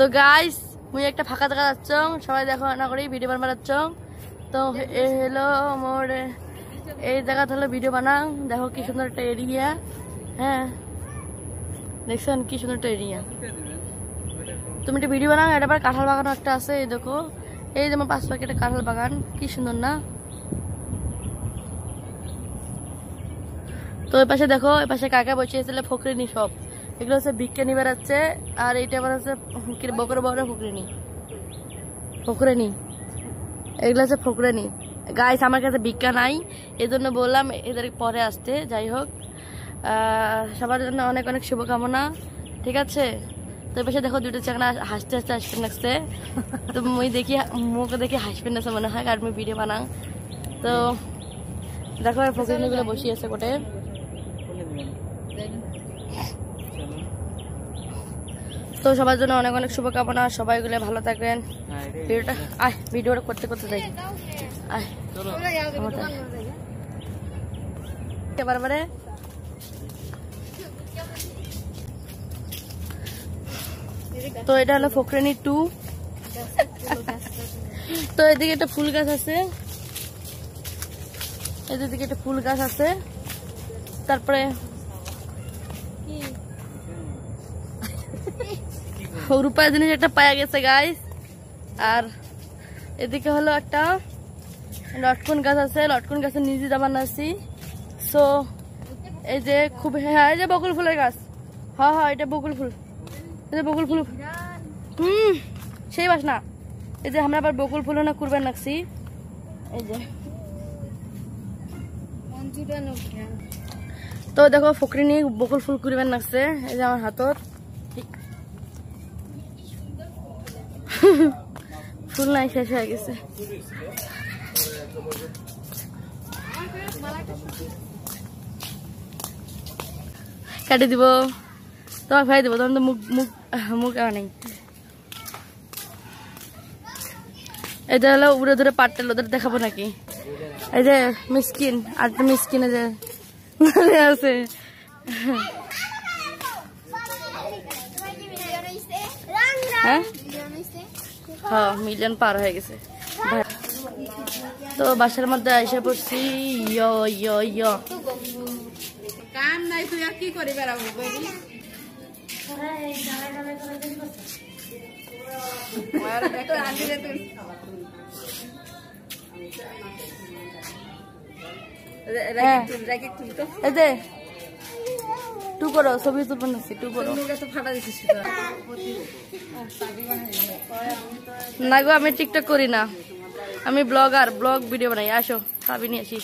তো গাইস মুই একটা ফাঁকা জায়গা যাচ্ছ, সবাই দেখো না করি ভিডিও বানাচ্ছ। তো এ হলো মোর এই জায়গা হলো ভিডিও বানাও। দেখো কি সুন্দর একটা এরিয়া। হ্যাঁ দেখছেন কি সুন্দর একটা এরিয়া। তুমি একটা ভিডিও বানাও। এটা আবার কাঁঠাল বাগানও একটা আছে। এই দেখো এই যেমন পাঁচ প্যাকেটের কাঁঠাল বাগান, কি সুন্দর না? তো ওই পাশে দেখো, ওই পাশে কাকা বসিয়েছিল ফকরিনি সব। এগুলো হচ্ছে ভিক্ষা নিয়ে বেড়াচ্ছে। আর এইটা আবার হচ্ছে বকর বড় ফকরিনি ফকরেনি, এগুলো হচ্ছে ফকরেনি। গাইস আমার কাছে ভিক্ষা নাই, এই জন্য বললাম এদের পরে আসতে। যাই হোক, সবার জন্য অনেক অনেক শুভকামনা, ঠিক আছে? তো পাশে দেখো দুটো চাকনা হাসতে হাসতে হাসবেন লাগছে। তো মুই দেখি মুখে দেখি হাসবেন আছে মনে হয়, আর মুই ভিডিও বানাং। তো দেখো ফকরিনিগুলো বসিয়ে আছে কোটে। তো সবার জন্য অনেক অনেক শুভকামনা, সবাইগুলো ভালো থাকবেন। ভিডিওটা করতে করতে যাই। বারবারে তো এটা হলো ফকরেনি 2। তো এদিকে একটা ফুল গাছ আছে, এদিকে একটা ফুল গাছ আছে। তারপরে রূপার জিনিস একটা পাওয়া গেছে গাইস। আর এদিকে হলো একটা লটকন গাছ আছে, লটকন গাছের নিজে দাবান আছি। সো এই যে খুব, হ্যাঁ এই যে বকুল ফুলের গাছ। হ্যাঁ হ্যাঁ এটা বকুল ফুল, এই যে বকুল ফুল। সেই বাস না, এই যে আমরা আবার বকুল ফুল না কুরবান রাখছি। এই যে তো দেখো ফকরিনি বকুল ফুল কুরবান রাখছে। এই যে আমার হাতত ফুল নাই, শেষ হয়ে গেছে। কাটি দিব তোমার ভাই দিব, তখন তো মুখ মুখ মুখ নেই। এটা হলো উড়ে ধরে পাট্টেল, ওদের দেখাবো নাকি? এই যে মিসকিন, আর মিসকিন এই যে আছে। হ্যাঁ হ্যাঁ মিলিয়ন পার হয়ে গেছে। তো বাসার মধ্যে এসে পড়ছি। কাম নাই তুই আর কি করে বেড়াবো? টু করো, ছবি তুলবেন না, টু করো। না গো আমি টিকটক করি না, আমি ব্লগার, ব্লগ ভিডিও বানাই। আসো খাবি নিয়ে আসি।